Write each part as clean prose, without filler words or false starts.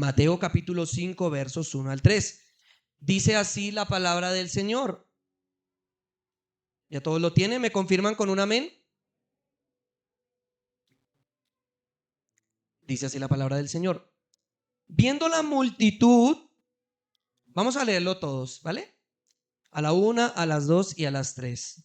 Mateo capítulo 5, versos 1 al 3. Dice así la palabra del Señor. ¿Ya todos lo tienen? ¿Me confirman con un amén? Dice así la palabra del Señor. Viendo la multitud, vamos a leerlo todos, ¿vale? A la 1, a las 2 y a las 3.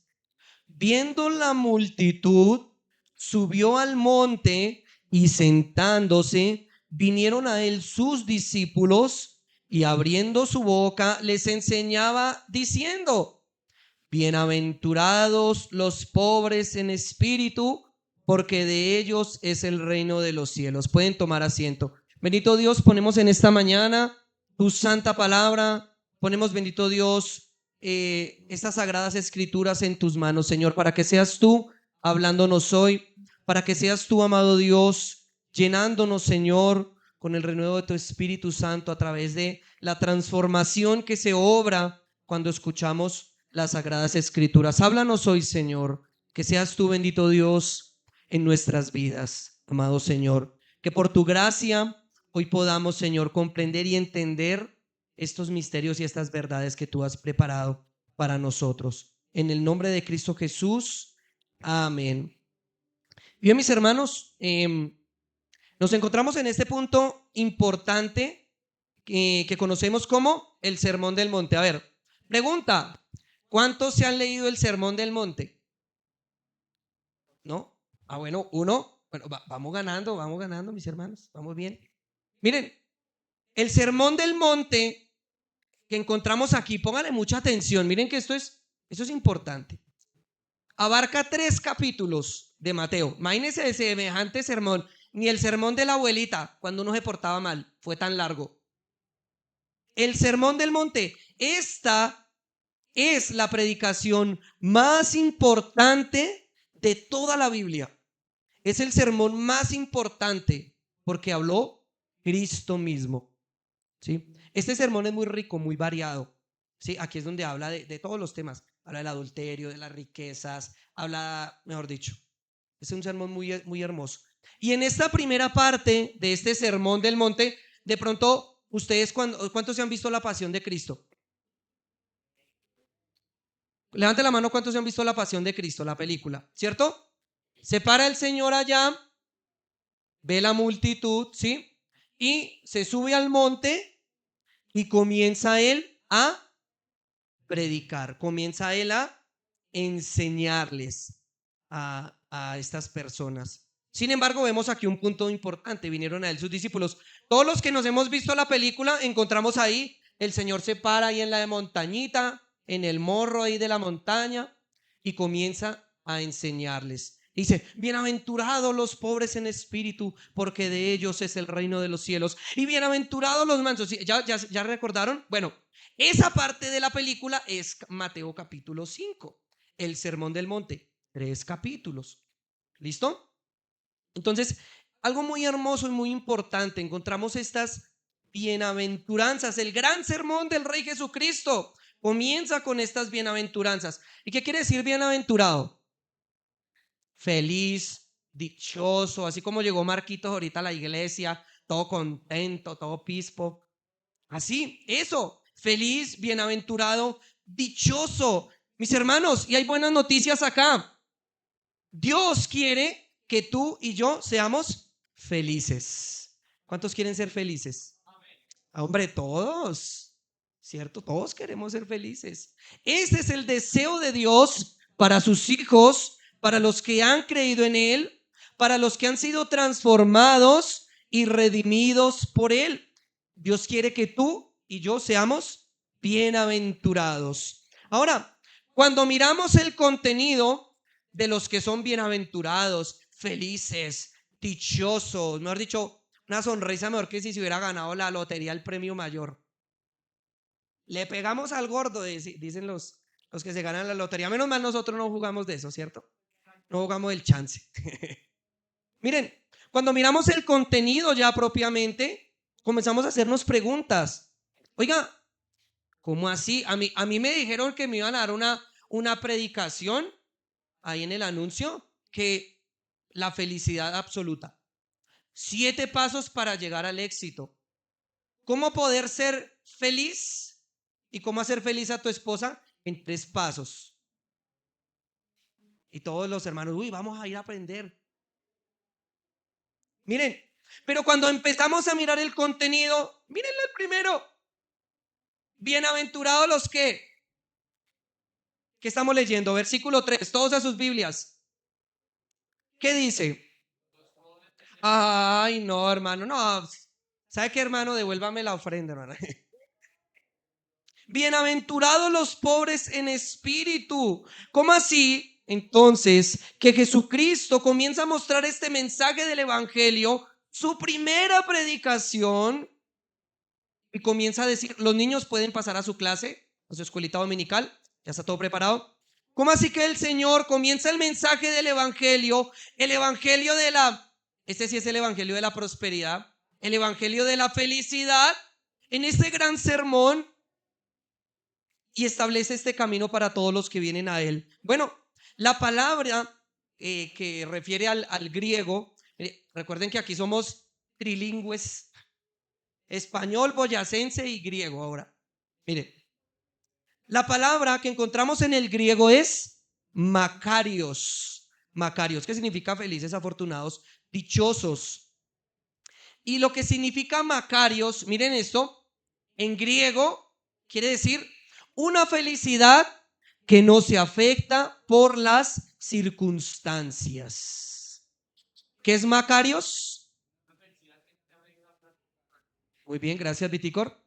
Viendo la multitud, subió al monte y sentándose, vinieron a él sus discípulos y abriendo su boca les enseñaba diciendo: bienaventurados los pobres en espíritu, porque de ellos es el reino de los cielos. Pueden tomar asiento. Bendito Dios, ponemos en esta mañana tu santa palabra. Ponemos, bendito Dios, estas sagradas escrituras en tus manos, Señor, para que seas tú hablándonos hoy, para que seas tú, amado Dios, llenándonos, Señor, con el renuevo de tu Espíritu Santo a través de la transformación que se obra cuando escuchamos las sagradas escrituras. Háblanos hoy, Señor, que seas tú, bendito Dios, en nuestras vidas, amado Señor, que por tu gracia hoy podamos, Señor, comprender y entender estos misterios y estas verdades que tú has preparado para nosotros. En el nombre de Cristo Jesús, amén. Bien, mis hermanos, nos encontramos en este punto importante que conocemos como el Sermón del Monte. A ver, pregunta: ¿cuántos se han leído el Sermón del Monte? ¿No? Ah, bueno, uno. Bueno, vamos ganando, mis hermanos. Vamos bien. Miren, el Sermón del Monte que encontramos aquí, pónganle mucha atención. Miren que esto es importante. Abarca 3 capítulos de Mateo. Imagínense de semejante sermón. Ni el sermón de la abuelita, cuando uno se portaba mal, fue tan largo. El Sermón del Monte. Esta es la predicación más importante de toda la Biblia. Es el sermón más importante porque habló Cristo mismo, ¿sí? Este sermón es muy rico, muy variado, ¿sí? Aquí es donde habla de todos los temas. Habla del adulterio, de las riquezas, habla, mejor dicho, es un sermón muy, muy hermoso. Y en esta primera parte de este Sermón del Monte, de pronto, ustedes, ¿cuántos se han visto la Pasión de Cristo? Levante la mano, ¿cuántos se han visto la Pasión de Cristo, la película? ¿Cierto? Se para el Señor allá, ve la multitud, ¿sí? Y se sube al monte y comienza él a predicar, comienza él a enseñarles a estas personas. Sin embargo, vemos aquí un punto importante. Vinieron a él sus discípulos. Todos los que nos hemos visto la película, encontramos ahí, el Señor se para ahí en la montañita, en el morro ahí de la montaña, y comienza a enseñarles. Dice: bienaventurados los pobres en espíritu, porque de ellos es el reino de los cielos. Y bienaventurados los mansos. ¿Ya recordaron? Bueno, esa parte de la película es Mateo capítulo 5, el Sermón del Monte, 3 capítulos. ¿Listo? Entonces, algo muy hermoso y muy importante, encontramos estas bienaventuranzas. El gran sermón del Rey Jesucristo comienza con estas bienaventuranzas. ¿Y qué quiere decir bienaventurado? Feliz, dichoso, así como llegó Marquitos ahorita a la iglesia, todo contento, todo pispo. Así, eso, feliz, bienaventurado, dichoso. Mis hermanos, y hay buenas noticias acá. Dios quiere que tú y yo seamos felices. ¿Cuántos quieren ser felices? Hombre, todos, ¿cierto? Todos queremos ser felices. Ese es el deseo de Dios para sus hijos, para los que han creído en Él, para los que han sido transformados y redimidos por Él. Dios quiere que tú y yo seamos bienaventurados. Ahora, cuando miramos el contenido de los que son bienaventurados, felices, dichosos, mejor dicho, una sonrisa mejor que si se hubiera ganado la lotería, el premio mayor. Le pegamos al gordo, dicen los que se ganan la lotería. Menos mal nosotros no jugamos de eso, ¿cierto? No jugamos del chance. Miren, cuando miramos el contenido ya propiamente, comenzamos a hacernos preguntas. Oiga, ¿cómo así? A mí me dijeron que me iban a dar una predicación ahí en el anuncio, que la felicidad absoluta. 7 pasos para llegar al éxito. ¿Cómo poder ser feliz y cómo hacer feliz a tu esposa? En 3 pasos. Y todos los hermanos, uy, vamos a ir a aprender. Miren, pero cuando empezamos a mirar el contenido, mírenlo el primero. Bienaventurados los que estamos leyendo, versículo 3, todos a sus Biblias. ¿Qué dice? Ay, no, hermano, no. ¿Sabe qué, hermano? Devuélvame la ofrenda, hermano. Bienaventurados los pobres en espíritu. ¿Cómo así? Entonces, que Jesucristo comienza a mostrar este mensaje del Evangelio, su primera predicación, y comienza a decir, los niños pueden pasar a su clase, a su escuelita dominical, ya está todo preparado. ¿Cómo así que el Señor comienza el mensaje del Evangelio, el Evangelio de este sí es el Evangelio de la prosperidad, el Evangelio de la felicidad, en este gran sermón, y establece este camino para todos los que vienen a Él? Bueno, la palabra que refiere al griego, recuerden que aquí somos trilingües, español, boyacense y griego ahora. Mire, la palabra que encontramos en el griego es Macarios. Macarios, que significa felices, afortunados, dichosos. Y lo que significa Macarios, miren esto, en griego quiere decir una felicidad que no se afecta por las circunstancias. ¿Qué es Macarios? Muy bien, gracias, Viticor.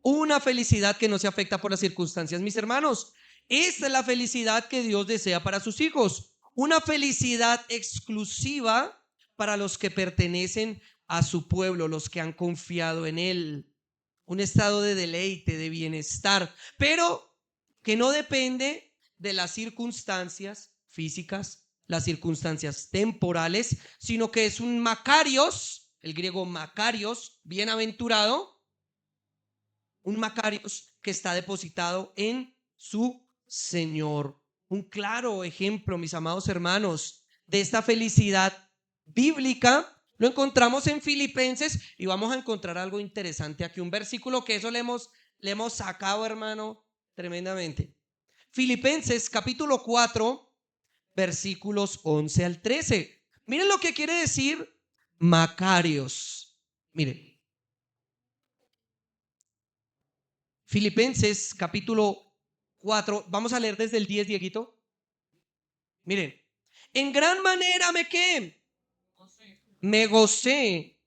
Una felicidad que no se afecta por las circunstancias. Mis hermanos, esta es la felicidad que Dios desea para sus hijos. Una felicidad exclusiva para los que pertenecen a su pueblo, los que han confiado en Él. Un estado de deleite, de bienestar, pero que no depende de las circunstancias físicas, las circunstancias temporales, sino que es un Macarios, el griego Macarios, bienaventurado, un Macarios que está depositado en su Señor. Un claro ejemplo, mis amados hermanos, de esta felicidad bíblica lo encontramos en Filipenses, y vamos a encontrar algo interesante aquí, un versículo que eso le hemos sacado, hermano, tremendamente. Filipenses capítulo 4, versículos 11 al 13. Miren lo que quiere decir Macarios. Miren. Filipenses capítulo 4, vamos a leer desde el 10, Dieguito. Miren, en gran manera me gocé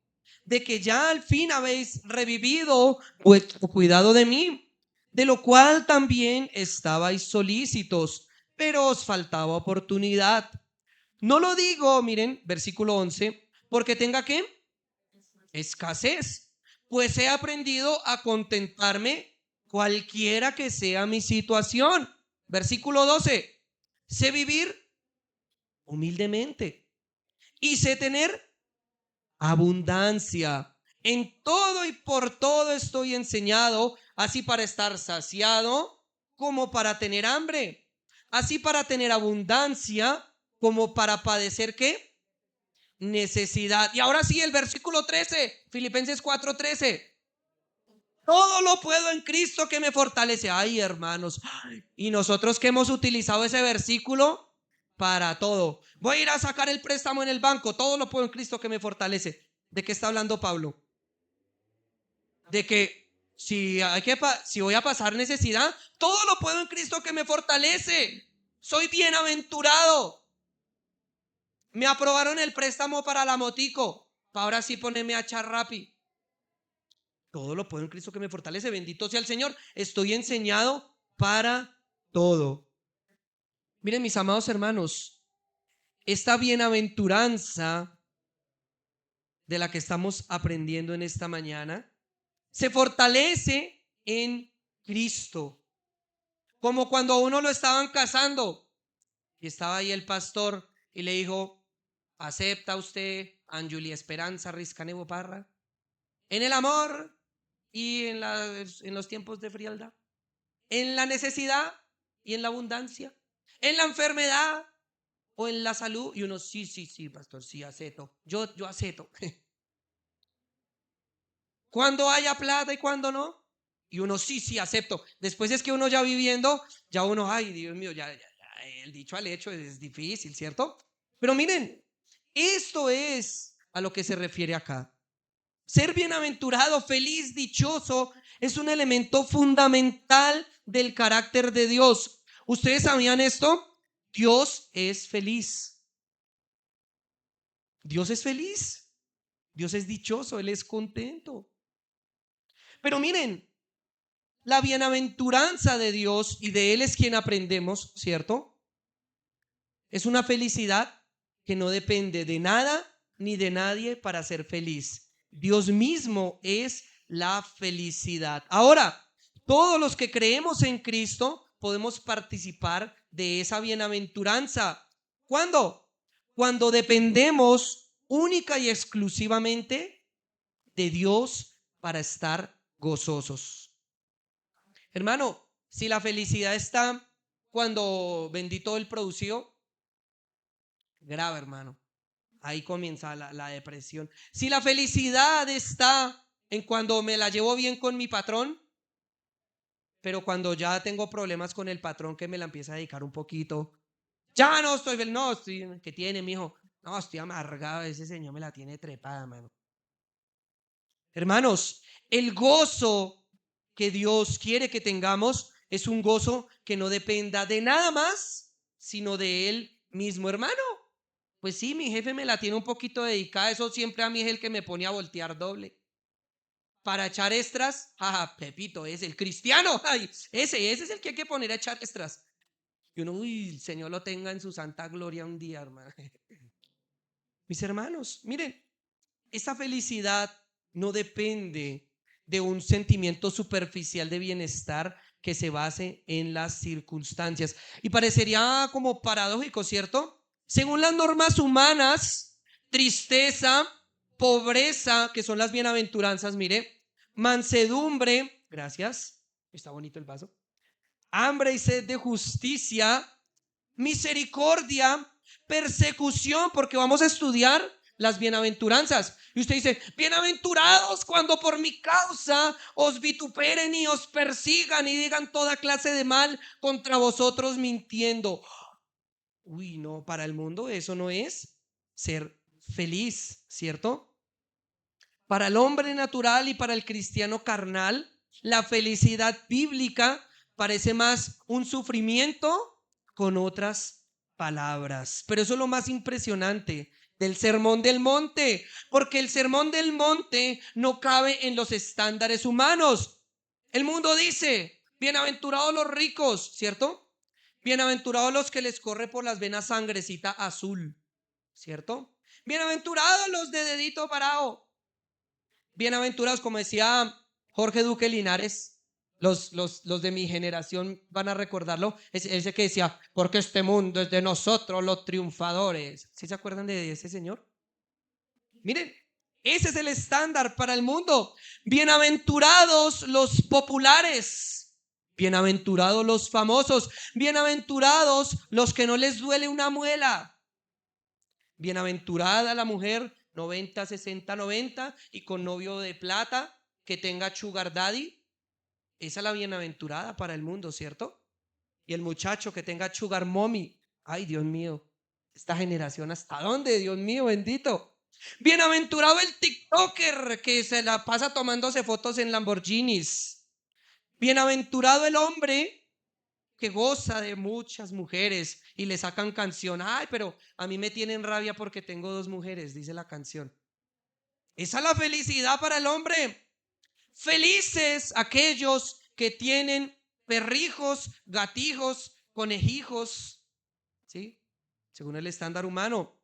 de que ya al fin habéis revivido vuestro cuidado de mí, de lo cual también estabais solícitos, pero os faltaba oportunidad. No lo digo, miren, versículo 11, porque tenga ¿qué? Escasez, pues he aprendido a contentarme cualquiera que sea mi situación. Versículo 12, sé vivir humildemente y sé tener abundancia. En todo y por todo estoy enseñado, así para estar saciado como para tener hambre, así para tener abundancia como para padecer ¿qué? Necesidad. Y ahora sí, el versículo 13, Filipenses 4:13. Todo lo puedo en Cristo que me fortalece. Ay, hermanos. Y nosotros que hemos utilizado ese versículo para todo. Voy a ir a sacar el préstamo en el banco. Todo lo puedo en Cristo que me fortalece. ¿De qué está hablando Pablo? De que si voy a pasar necesidad, todo lo puedo en Cristo que me fortalece. Soy bienaventurado. Me aprobaron el préstamo para la motico. Ahora sí ponerme a echar Rappi. Todo lo puedo en Cristo que me fortalece. Bendito sea el Señor. Estoy enseñado para todo. Miren, mis amados hermanos, esta bienaventuranza de la que estamos aprendiendo en esta mañana se fortalece en Cristo. Como cuando a uno lo estaban casando y estaba ahí el pastor y le dijo: ¿acepta usted Anjuli Esperanza Riscanevo Parra en el amor y en los tiempos de frialdad, en la necesidad y en la abundancia, en la enfermedad o en la salud? Y uno, sí, pastor, sí, acepto. Yo acepto. Cuando haya plata y cuando no. Y uno sí, acepto. Después es que uno ya viviendo, ya uno, ay, Dios mío, ya, el dicho al hecho es difícil, ¿cierto? Pero miren, esto es a lo que se refiere acá. Ser bienaventurado, feliz, dichoso, es un elemento fundamental del carácter de Dios. ¿Ustedes sabían esto? Dios es feliz. Dios es feliz. Dios es dichoso, Él es contento. Pero miren, la bienaventuranza de Dios, y de Él es quien aprendemos, ¿cierto? Es una felicidad que no depende de nada ni de nadie para ser feliz. Dios mismo es la felicidad. Ahora, todos los que creemos en Cristo podemos participar de esa bienaventuranza. ¿Cuándo? Cuando dependemos única y exclusivamente de Dios para estar gozosos. Hermano, si la felicidad está cuando vendí todo el producido, grave, hermano. Ahí comienza la depresión. Si la felicidad está en cuando me la llevo bien con mi patrón, pero cuando ya tengo problemas con el patrón que me la empieza a dedicar un poquito, ya no estoy feliz, no, estoy, ¿qué tiene, mijo? No, estoy amargado, ese señor me la tiene trepada, mano. Hermanos, el gozo que Dios quiere que tengamos es un gozo que no dependa de nada más, sino de Él mismo, hermano. Pues sí, mi jefe me la tiene un poquito dedicada, eso siempre a mí es el que me pone a voltear doble. Para echar extras, jaja, Pepito es el cristiano, ay, ese es el que hay que poner a echar extras. Y uno, uy, el Señor lo tenga en su santa gloria un día, hermano. Mis hermanos, miren, esta felicidad no depende de un sentimiento superficial de bienestar que se base en las circunstancias. Y parecería como paradójico, ¿cierto? Según las normas humanas, tristeza, pobreza, que son las bienaventuranzas, mire, mansedumbre, gracias, está bonito el vaso, hambre y sed de justicia, misericordia, persecución, porque vamos a estudiar las bienaventuranzas. Y usted dice, bienaventurados cuando por mi causa os vituperen y os persigan y digan toda clase de mal contra vosotros mintiendo. Uy, no, para el mundo eso no es ser feliz, ¿cierto? Para el hombre natural y para el cristiano carnal, la felicidad bíblica parece más un sufrimiento con otras palabras. Pero eso es lo más impresionante del Sermón del Monte, porque el Sermón del Monte no cabe en los estándares humanos. El mundo dice, bienaventurados los ricos, ¿cierto? Bienaventurados los que les corre por las venas sangrecita azul, ¿cierto? Bienaventurados los de dedito parado. Bienaventurados, como decía Jorge Duque Linares, los de mi generación van a recordarlo, ese que decía, porque este mundo es de nosotros los triunfadores. ¿Sí se acuerdan de ese señor? Miren, ese es el estándar para el mundo. Bienaventurados los populares, bienaventurados los famosos, bienaventurados los que no les duele una muela. Bienaventurada la mujer 90, 60, 90 y con novio de plata que tenga sugar daddy. Esa es la bienaventurada para el mundo, ¿cierto? Y el muchacho que tenga sugar mommy. Ay, Dios mío, esta generación, ¿hasta dónde? Dios mío, bendito. Bienaventurado el TikToker que se la pasa tomándose fotos en Lamborghinis. Bienaventurado el hombre que goza de muchas mujeres y le sacan canción. Ay, pero a mí me tienen rabia porque tengo dos mujeres, dice la canción. Esa es la felicidad para el hombre. Felices aquellos que tienen perrijos, gatijos, conejijos, ¿sí? Según el estándar humano.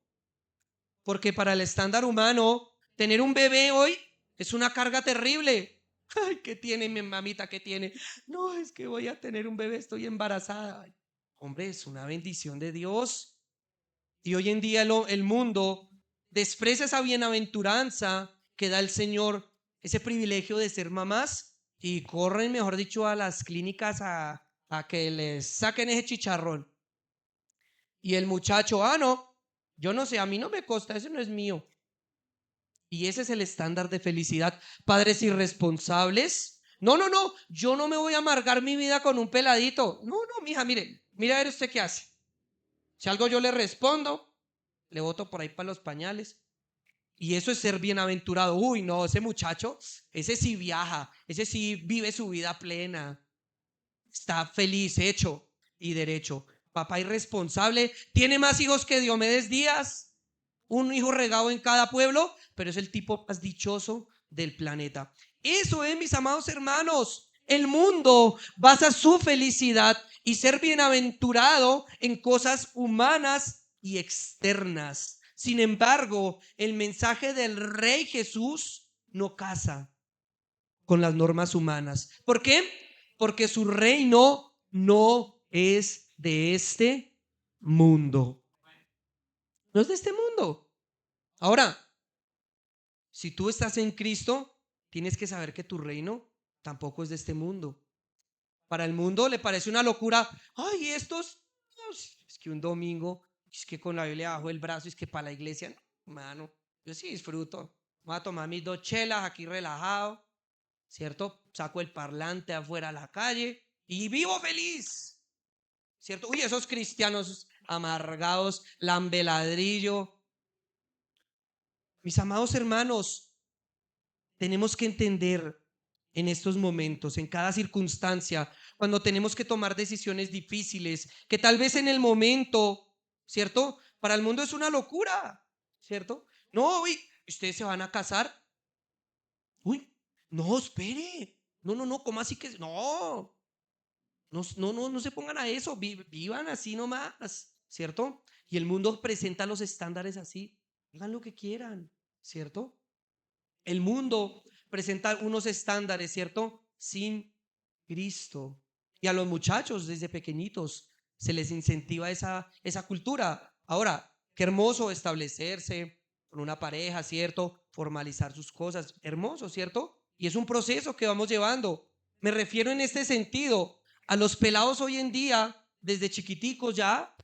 Porque para el estándar humano, tener un bebé hoy es una carga terrible. Ay, ¿qué tiene mi mamita? ¿Qué tiene? No, es que voy a tener un bebé, estoy embarazada. Ay, hombre, es una bendición de Dios. Y hoy en día el mundo desprecia esa bienaventuranza que da el Señor, ese privilegio de ser mamás, y corren, mejor dicho, a las clínicas a que les saquen ese chicharrón. Y el muchacho, no, yo no sé, a mí no me consta, ese no es mío. Y ese es el estándar de felicidad. Padres irresponsables. No, no, no, yo no me voy a amargar mi vida con un peladito. No, no, mija, mire, mira a ver usted qué hace. Si algo yo le respondo, le boto por ahí para los pañales. Y eso es ser bienaventurado. Uy, no, ese muchacho, ese sí viaja, ese sí vive su vida plena. Está feliz, hecho y derecho. Papá irresponsable, tiene más hijos que Diomedes Díaz, un hijo regado en cada pueblo, pero es el tipo más dichoso del planeta. Eso es, mis amados hermanos. El mundo basa su felicidad y ser bienaventurado en cosas humanas y externas. Sin embargo, el mensaje del Rey Jesús no casa con las normas humanas. ¿Por qué? Porque su reino no es de este mundo. No es de este mundo. Ahora, si tú estás en Cristo, tienes que saber que tu reino tampoco es de este mundo. Para el mundo le parece una locura. Ay, estos, es que un domingo, es que con la Biblia bajo el brazo, es que para la iglesia, no, mano, yo sí disfruto. Voy a tomar mis 2 chelas aquí relajado, ¿cierto? Saco el parlante afuera a la calle y vivo feliz, ¿cierto? Uy, esos cristianos amargados, lambeladrillo. Mis amados hermanos, tenemos que entender en estos momentos, en cada circunstancia, cuando tenemos que tomar decisiones difíciles, que tal vez en el momento, ¿cierto? Para el mundo es una locura, ¿cierto? No, uy, ustedes se van a casar. Uy, no, espere. No, no, no, ¿cómo así que? No, no, no, no, no se pongan a eso, vivan así nomás, ¿cierto? Y el mundo presenta los estándares así, hagan lo que quieran, ¿cierto? El mundo presenta unos estándares, ¿cierto? Sin Cristo. Y a los muchachos desde pequeñitos se les incentiva esa cultura. Ahora, qué hermoso establecerse con una pareja, ¿cierto? Formalizar sus cosas, hermoso, ¿cierto? Y es un proceso que vamos llevando. Me refiero en este sentido a los pelados hoy en día, desde chiquiticos ya,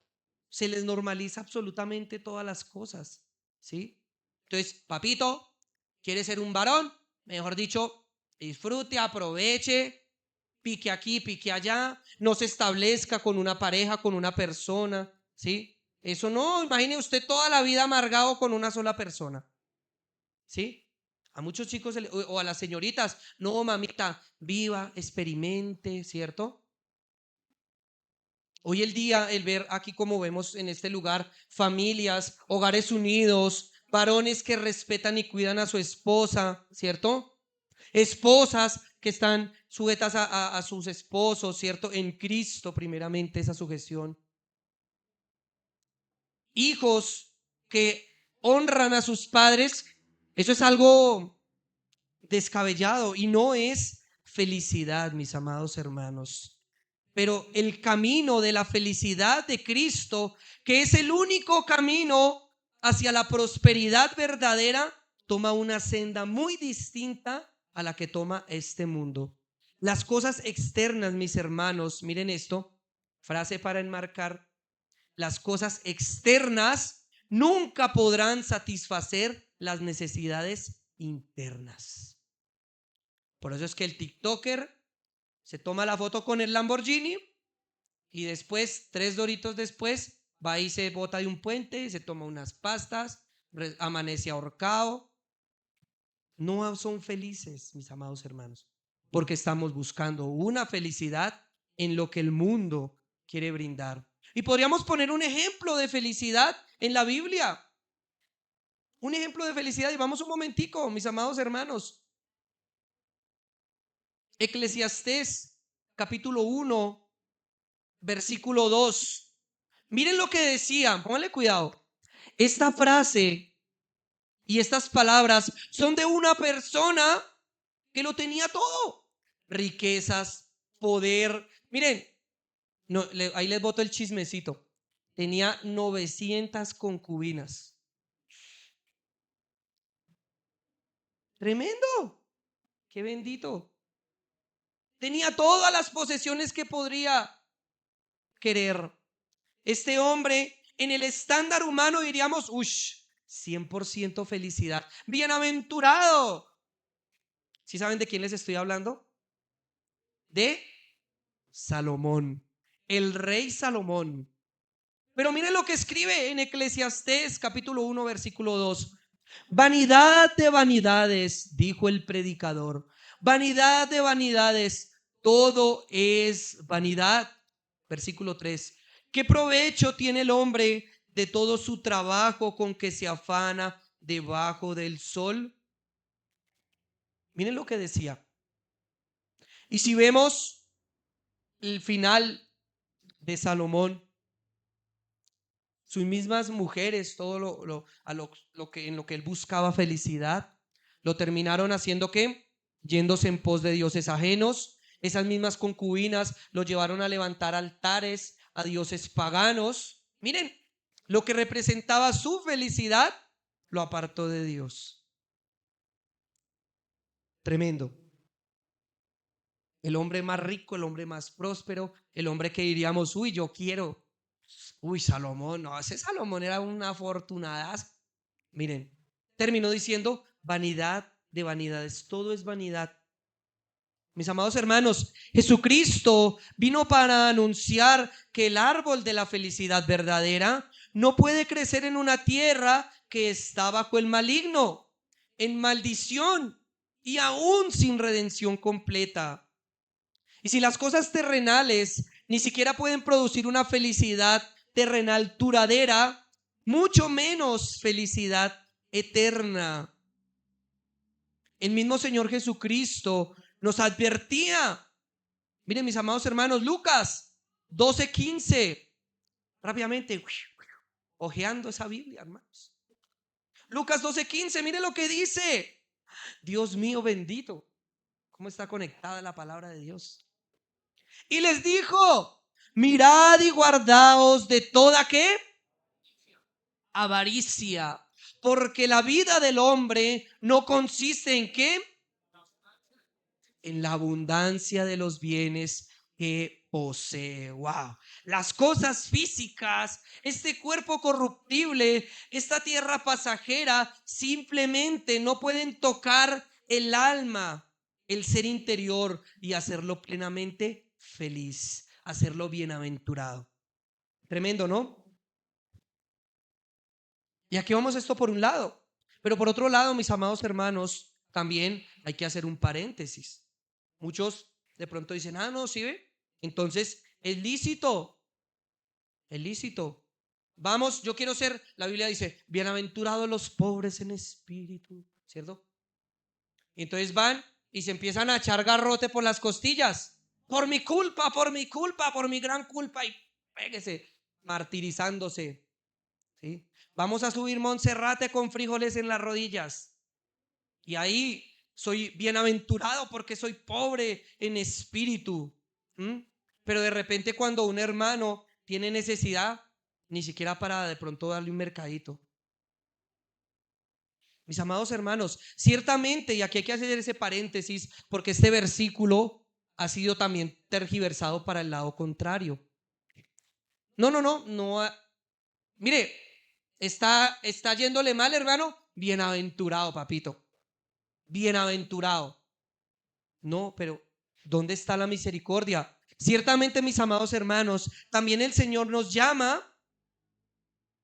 se les normaliza absolutamente todas las cosas, ¿sí? Entonces, papito, ¿quiere ser un varón? Mejor dicho, disfrute, aproveche, pique aquí, pique allá, no se establezca con una pareja, con una persona, ¿sí? Eso no, imagine usted toda la vida amargado con una sola persona, ¿sí? A muchos chicos o a las señoritas, no, mamita, viva, experimente, ¿cierto? Hoy el día, el ver aquí como vemos en este lugar, familias, hogares unidos, varones que respetan y cuidan a su esposa, ¿cierto? Esposas que están sujetas a sus esposos, ¿cierto? En Cristo, primeramente, esa sujeción. Hijos que honran a sus padres, eso es algo descabellado y no es felicidad, mis amados hermanos. Pero el camino de la felicidad de Cristo, que es el único camino hacia la prosperidad verdadera, toma una senda muy distinta a la que toma este mundo. Las cosas externas, mis hermanos, miren esto, frase para enmarcar, las cosas externas nunca podrán satisfacer las necesidades internas. Por eso es que el TikToker se toma la foto con el Lamborghini y después, 3 doritos después, va y se bota de un puente, se toma unas pastas, amanece ahorcado. No son felices, mis amados hermanos, porque estamos buscando una felicidad en lo que el mundo quiere brindar. Y podríamos poner un ejemplo de felicidad en la Biblia. Un ejemplo de felicidad, y vamos un momentico, mis amados hermanos. Eclesiastés, capítulo 1, versículo 2. Miren lo que decía, pónganle cuidado. Esta frase y estas palabras son de una persona que lo tenía todo. Riquezas, poder. Miren, no, ahí les boto el chismecito. Tenía 900 concubinas. Tremendo. Qué bendito. Tenía todas las posesiones que podría querer. Este hombre, en el estándar humano diríamos, ush, 100% felicidad. Bienaventurado. ¿Sí saben de quién les estoy hablando? De Salomón, el rey Salomón. Pero miren lo que escribe en Eclesiastés capítulo 1 versículo 2. Vanidad de vanidades, dijo el predicador. Vanidad de vanidades, todo es vanidad. Versículo 3. ¿Qué provecho tiene el hombre de todo su trabajo con que se afana debajo del sol? Miren lo que decía. Y si vemos el final de Salomón, sus mismas mujeres, todo lo que, en lo que él buscaba felicidad, lo terminaron haciendo ¿qué? Yéndose en pos de dioses ajenos. Esas mismas concubinas lo llevaron a levantar altares a dioses paganos. Miren, lo que representaba su felicidad lo apartó de Dios. Tremendo. El hombre más rico, el hombre más próspero, el hombre que diríamos, uy, yo quiero. Uy, Salomón, no, ese Salomón era una afortunada. Miren, terminó diciendo vanidad de vanidades, todo es vanidad. Mis amados hermanos, Jesucristo vino para anunciar que el árbol de la felicidad verdadera no puede crecer en una tierra que está bajo el maligno, en maldición y aún sin redención completa. Y si las cosas terrenales ni siquiera pueden producir una felicidad terrenal duradera, mucho menos felicidad eterna. El mismo Señor Jesucristo nos advertía. Miren, mis amados hermanos, Lucas 12:15. Rápidamente, ojeando esa Biblia, hermanos. Lucas 12:15, miren lo que dice. Dios mío bendito. ¿Cómo está conectada la palabra de Dios? Y les dijo, mirad y guardaos de toda ¿qué? Avaricia, porque la vida del hombre no consiste en ¿qué? En la abundancia de los bienes que posee. Wow. Las cosas físicas, este cuerpo corruptible, esta tierra pasajera, simplemente no pueden tocar el alma, el ser interior y hacerlo plenamente feliz, hacerlo bienaventurado. Tremendo, ¿no? Y aquí vamos esto por un lado. Pero por otro lado, mis amados hermanos, también hay que hacer un paréntesis. Muchos de pronto dicen, ah, no, ¿sí ve? Entonces, es lícito, es lícito. Vamos, yo quiero ser, la Biblia dice, bienaventurados los pobres en espíritu, ¿cierto? Y entonces van y se empiezan a echar garrote por las costillas. Por mi culpa, por mi culpa, por mi gran culpa. Y péguese, martirizándose. ¿Sí? Vamos a subir Monserrate con frijoles en las rodillas. Y ahí soy bienaventurado porque soy pobre en espíritu. ¿Mm? Pero de repente cuando un hermano tiene necesidad, ni siquiera para de pronto darle un mercadito. Mis amados hermanos, ciertamente, y aquí hay que hacer ese paréntesis, porque este versículo ha sido también tergiversado para el lado contrario. No. Mire, está yéndole mal, hermano. Bienaventurado, papito. Bienaventurado. No, pero ¿dónde está la misericordia? Ciertamente, mis amados hermanos, también el Señor nos llama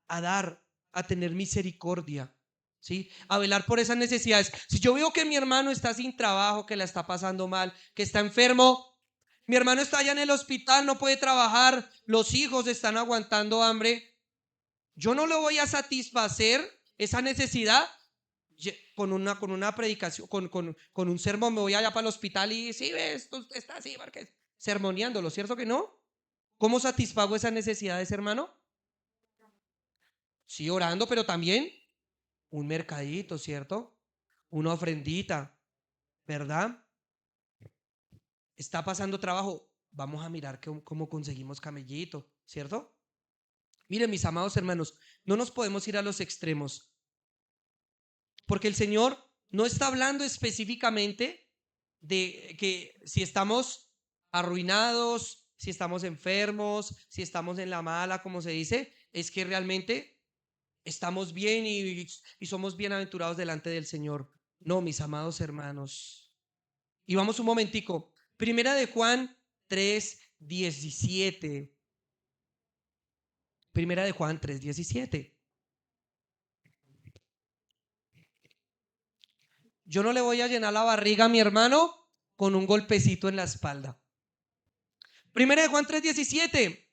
a dar, a tener misericordia, ¿sí? A velar por esas necesidades. Si yo veo que mi hermano está sin trabajo, que la está pasando mal, que está enfermo, mi hermano está allá en el hospital, no puede trabajar, los hijos están aguantando hambre, yo no le voy a satisfacer esa necesidad con una predicación, con un sermón. Me voy allá para el hospital y sí, ves, tú estás así, porque sermoneándolo, ¿cierto que no? ¿Cómo satisfago esas necesidades, hermano? Sí, orando, pero también un mercadito, ¿cierto? Una ofrendita, ¿verdad? Está pasando trabajo, vamos a mirar cómo conseguimos camellito, ¿cierto? Miren, mis amados hermanos, no nos podemos ir a los extremos, porque el Señor no está hablando específicamente de que si estamos arruinados, si estamos enfermos, si estamos en la mala, como se dice, es que realmente estamos bien y somos bienaventurados delante del Señor. No, mis amados hermanos. Y vamos un momentico. Primera de Juan 3:17. Primera de Juan 3:17. Yo no le voy a llenar la barriga a mi hermano con un golpecito en la espalda. Primera de Juan 3:17.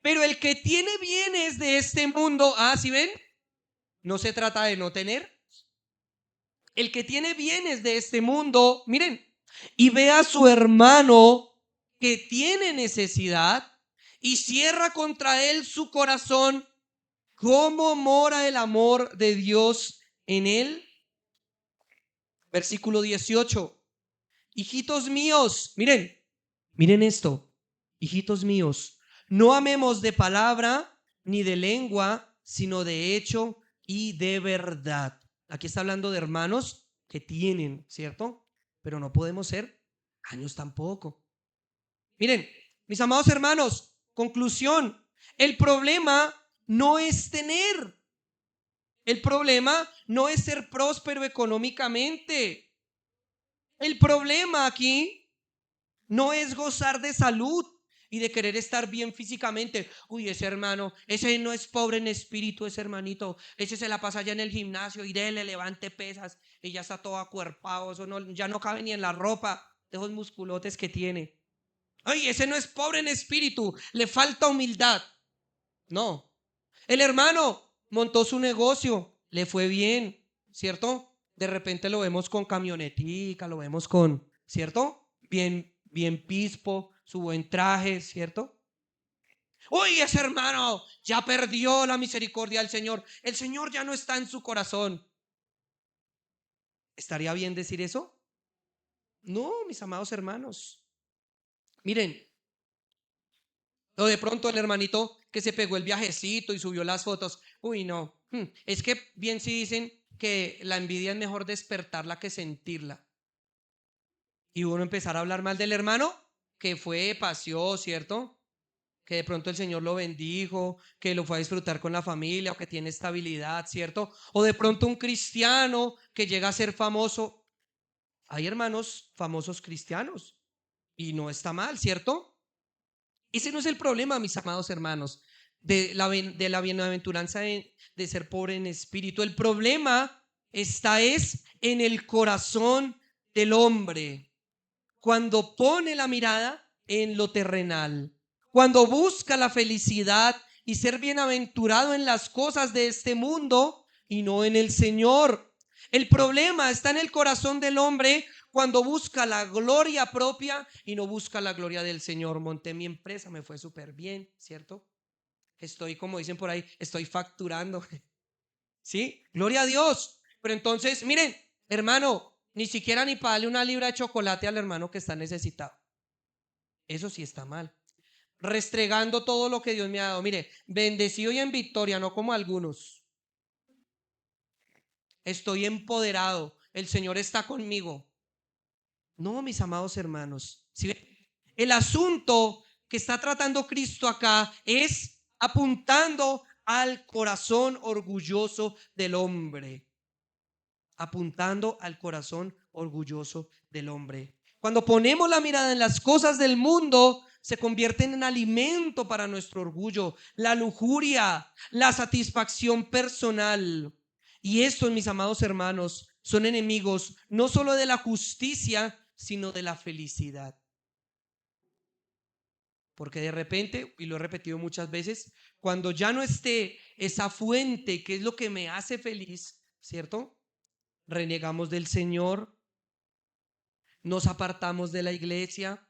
Pero el que tiene bienes de este mundo, ¿sí ven? No se trata de no tener. El que tiene bienes de este mundo, miren, y ve a su hermano que tiene necesidad y cierra contra él su corazón, ¿cómo mora el amor de Dios en él? Versículo 18. Hijitos míos, miren esto, hijitos míos, no amemos de palabra ni de lengua, sino de hecho y de verdad. Aquí está hablando de hermanos que tienen, ¿cierto? Pero no podemos ser años tampoco. Miren, mis amados hermanos, conclusión, el problema no es tener, el problema no es ser próspero económicamente. El problema aquí no es gozar de salud y de querer estar bien físicamente. Uy, ese hermano, ese no es pobre en espíritu, ese hermanito. Ese se la pasa allá en el gimnasio y dele, levante pesas y ya está todo acuerpado. Eso no, ya no cabe ni en la ropa de esos musculotes que tiene. Ay, ese no es pobre en espíritu, le falta humildad. No. El hermano montó su negocio, le fue bien, ¿cierto? De repente lo vemos con camionetica, lo vemos con, ¿cierto? Bien pispo, su buen traje, ¿cierto? Uy, ese hermano ya perdió la misericordia del Señor. El Señor ya no está en su corazón. ¿Estaría bien decir eso? No, mis amados hermanos. Miren, o de pronto el hermanito que se pegó el viajecito y subió las fotos. Uy, no. Es que bien si dicen que la envidia es mejor despertarla que sentirla. Y uno empezar a hablar mal del hermano que fue, paseó, ¿cierto? Que de pronto el Señor lo bendijo, que lo fue a disfrutar con la familia o que tiene estabilidad, ¿cierto? O de pronto un cristiano que llega a ser famoso. Hay hermanos famosos cristianos y no está mal, ¿cierto? Ese no es el problema, mis amados hermanos, de la bienaventuranza de ser pobre en espíritu. El problema está es en el corazón del hombre. Cuando pone la mirada en lo terrenal, cuando busca la felicidad y ser bienaventurado en las cosas de este mundo y no en el Señor. El problema está en el corazón del hombre cuando busca la gloria propia y no busca la gloria del Señor. Monté mi empresa, me fue súper bien, ¿cierto? Estoy, como dicen por ahí, estoy facturando. ¿Sí? Gloria a Dios. Pero entonces, miren, hermano, ni siquiera ni para darle una libra de chocolate al hermano que está necesitado. Eso sí está mal. Restregando todo lo que Dios me ha dado. Mire, bendecido y en victoria, no como algunos. Estoy empoderado. El Señor está conmigo. No, mis amados hermanos. ¿Sí ven? El asunto que está tratando Cristo acá es apuntando al corazón orgulloso del hombre. Apuntando al corazón orgulloso del hombre. Cuando ponemos la mirada en las cosas del mundo, se convierten en alimento para nuestro orgullo, la lujuria, la satisfacción personal. Y estos, mis amados hermanos, son enemigos no solo de la justicia, sino de la felicidad. Porque de repente, y lo he repetido muchas veces, cuando ya no esté esa fuente que es lo que me hace feliz, ¿cierto? Renegamos del Señor, nos apartamos de la iglesia,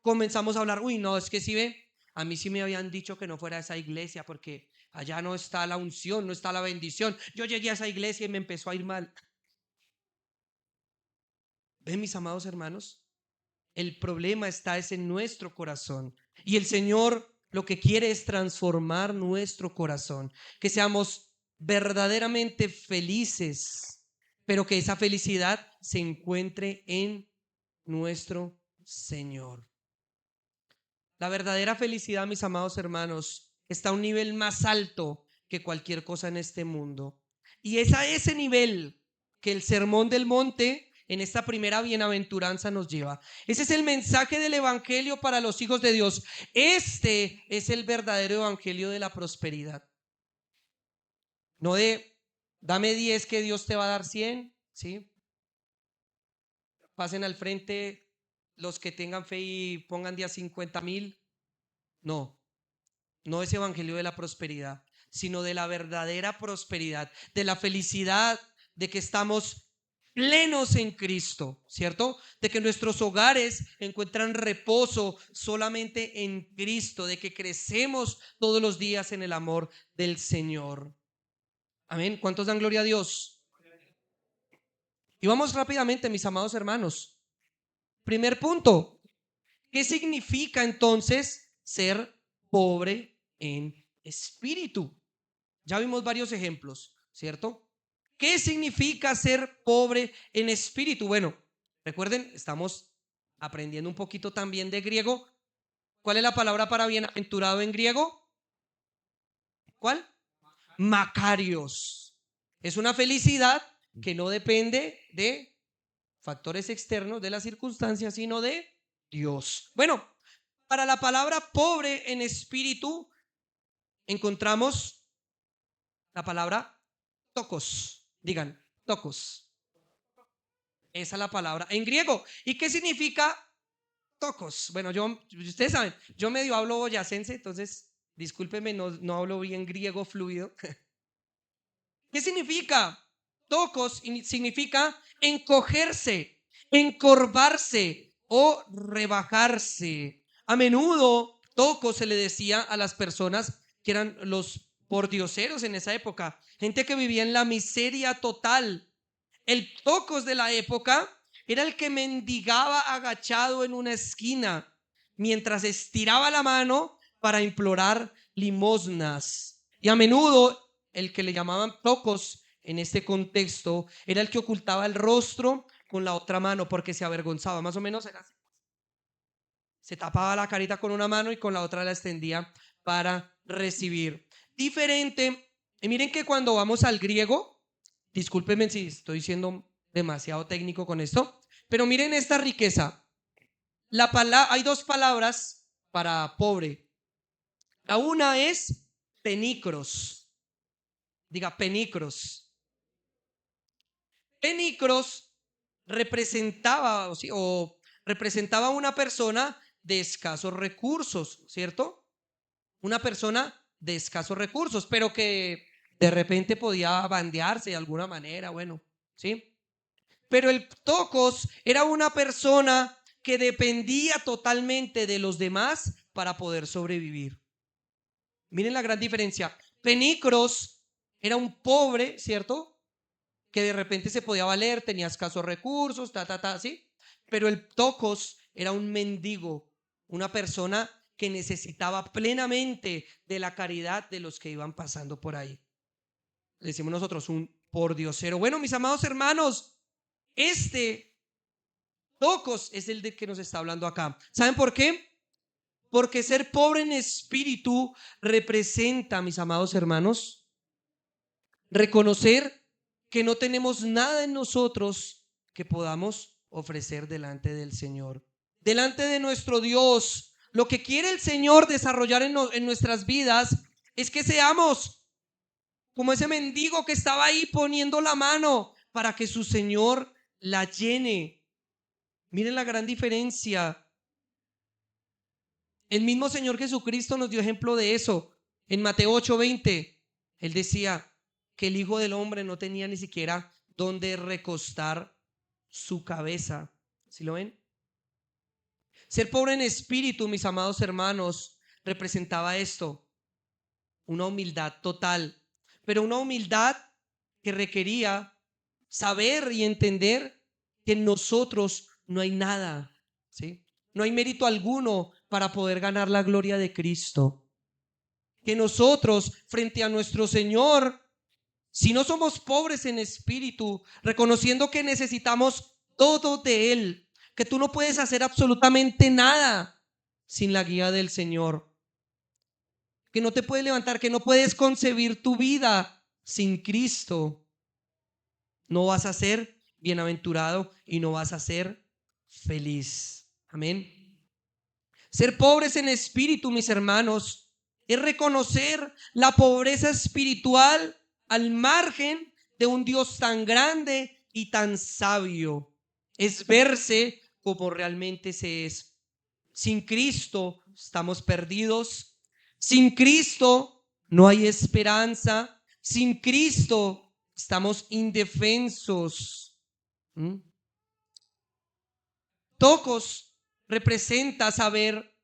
comenzamos a hablar, uy, no, es que si ve, a mí sí me habían dicho que no fuera a esa iglesia porque allá no está la unción, no está la bendición. Yo llegué a esa iglesia y me empezó a ir mal. ¿Ven, mis amados hermanos? El problema está es en nuestro corazón. Y el Señor lo que quiere es transformar nuestro corazón, que seamos verdaderamente felices, pero que esa felicidad se encuentre en nuestro Señor. La verdadera felicidad, mis amados hermanos, está a un nivel más alto que cualquier cosa en este mundo. Y es a ese nivel que el Sermón del Monte en esta primera bienaventuranza nos lleva. Ese es el mensaje del evangelio para los hijos de Dios. Este es el verdadero evangelio de la prosperidad. No de dame 10 que Dios te va a dar 100, ¿sí? Pasen al frente los que tengan fe y pongan día 50,000. No, no es evangelio de la prosperidad, sino de la verdadera prosperidad, de la felicidad, de que estamos plenos en Cristo, ¿cierto? De que nuestros hogares encuentran reposo solamente en Cristo, de que crecemos todos los días en el amor del Señor. Amén. ¿Cuántos dan gloria a Dios? Y vamos rápidamente, mis amados hermanos. Primer punto, ¿qué significa entonces ser pobre en espíritu? Ya vimos varios ejemplos, ¿cierto? ¿Qué significa ser pobre en espíritu? Bueno, recuerden, estamos aprendiendo un poquito también de griego. ¿Cuál es la palabra para bienaventurado en griego? ¿Cuál? Makarios. Es una felicidad que no depende de factores externos, de las circunstancias, sino de Dios. Bueno, para la palabra pobre en espíritu encontramos la palabra tokos. Digan, tokos. Esa es la palabra en griego. ¿Y qué significa tokos? Bueno, ustedes saben, yo medio hablo boyacense, entonces discúlpenme, no hablo bien griego fluido. ¿Qué significa? Tokos significa encogerse, encorvarse o rebajarse. A menudo tocos se le decía a las personas que eran los pordioseros en esa época, gente que vivía en la miseria total. El tocos de la época era el que mendigaba agachado en una esquina mientras estiraba la mano para implorar limosnas. Y a menudo el que le llamaban tocos en este contexto era el que ocultaba el rostro con la otra mano porque se avergonzaba. Más o menos era así. Se tapaba la carita con una mano y con la otra la extendía para recibir. Diferente. Y miren que cuando vamos al griego, discúlpenme si estoy siendo demasiado técnico con esto, pero miren esta riqueza. Hay dos palabras para pobre. La una es penicros. Diga penicros. Penicros representaba o representaba una persona de escasos recursos, ¿cierto? Una persona de escasos recursos, pero que de repente podía bandearse de alguna manera, bueno, ¿sí? Pero el tocos era una persona que dependía totalmente de los demás para poder sobrevivir. Miren la gran diferencia. Penicros era un pobre, ¿cierto? Que de repente se podía valer, tenía escasos recursos, ¿sí? Pero el tocos era un mendigo, una persona que necesitaba plenamente de la caridad de los que iban pasando por ahí. Le decimos nosotros un pordiosero. Bueno, mis amados hermanos, este tocos es el de que nos está hablando acá. ¿Saben por qué? Porque ser pobre en espíritu representa, mis amados hermanos, reconocer que no tenemos nada en nosotros que podamos ofrecer delante del Señor. Delante de nuestro Dios, lo que quiere el Señor desarrollar en nuestras vidas es que seamos como ese mendigo que estaba ahí poniendo la mano para que su Señor la llene. Miren la gran diferencia. El mismo Señor Jesucristo nos dio ejemplo de eso. En Mateo 8:20, Él decía que el Hijo del Hombre no tenía ni siquiera donde recostar su cabeza. ¿Sí lo ven? Ser pobre en espíritu, mis amados hermanos, representaba esto, una humildad total, pero una humildad que requería saber y entender que en nosotros no hay nada, ¿sí? No hay mérito alguno para poder ganar la gloria de Cristo. Que nosotros, frente a nuestro Señor, si no somos pobres en espíritu, reconociendo que necesitamos todo de Él, que tú no puedes hacer absolutamente nada sin la guía del Señor. que no te puedes levantar, que no puedes concebir tu vida sin Cristo, no vas a ser bienaventurado y no vas a ser feliz. Amén. Ser pobres en espíritu, mis hermanos, es reconocer la pobreza espiritual al margen de un Dios tan grande y tan sabio. Es verse como realmente se es. Sin Cristo estamos perdidos. Sin Cristo no hay esperanza. Sin Cristo estamos indefensos. ¿Mm? Tocos representa saber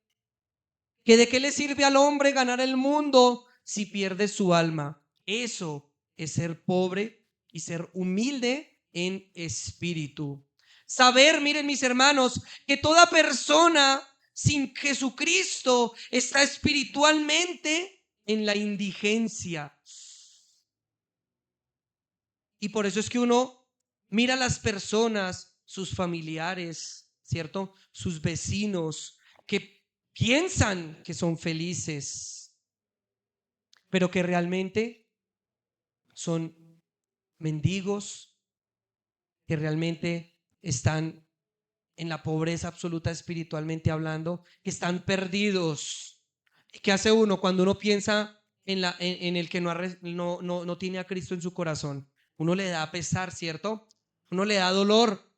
que de qué le sirve al hombre ganar el mundo si pierde su alma. Eso es ser pobre y ser humilde en espíritu. Saber, miren mis hermanos, que toda persona sin Jesucristo está espiritualmente en la indigencia. Y por eso es que uno mira a las personas, sus familiares, ¿cierto? Sus vecinos, que piensan que son felices, pero que realmente son mendigos, que realmente están en la pobreza absoluta espiritualmente hablando, que están perdidos. ¿Qué hace uno cuando uno piensa en el que no tiene a Cristo en su corazón? Uno le da pesar, ¿cierto? Uno le da dolor.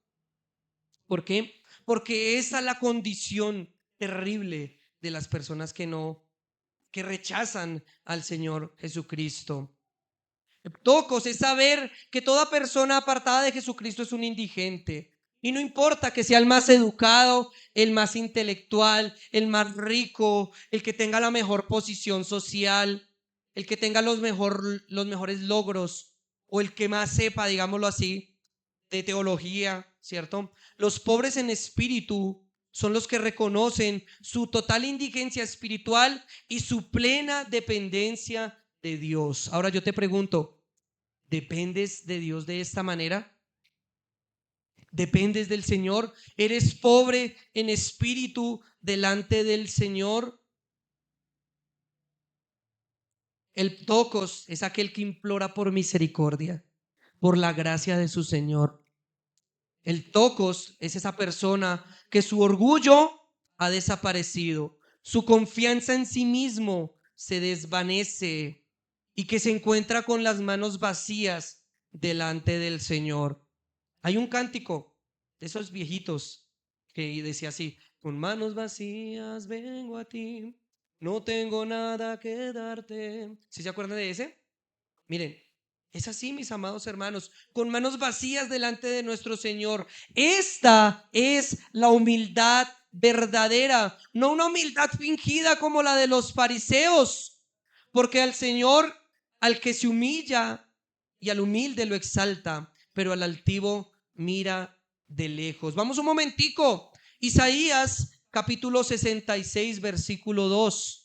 ¿Por qué? Porque esa es la condición terrible de las personas que rechazan al Señor Jesucristo. Tocos es saber que toda persona apartada de Jesucristo es un indigente. Y no importa que sea el más educado, el más intelectual, el más rico, el que tenga la mejor posición social, el que tenga los mejores logros o el que más sepa, digámoslo así, de teología, ¿cierto? Los pobres en espíritu son los que reconocen su total indigencia espiritual y su plena dependencia de Dios. Ahora yo te pregunto, ¿dependes de Dios de esta manera? ¿Dependes del Señor? ¿Eres pobre en espíritu delante del Señor? El tocos es aquel que implora por misericordia, por la gracia de su Señor. El tocos es esa persona que su orgullo ha desaparecido, su confianza en sí mismo se desvanece y que se encuentra con las manos vacías delante del Señor. Hay un cántico de esos viejitos que decía así: con manos vacías vengo a ti, no tengo nada que darte. ¿Sí se acuerdan de ese? Miren, es así, mis amados hermanos, con manos vacías delante de nuestro Señor. Esta es la humildad verdadera, no una humildad fingida como la de los fariseos, porque al Señor, al que se humilla y al humilde lo exalta, pero al altivo mira de lejos. Vamos un momentico, Isaías capítulo 66, versículo 2.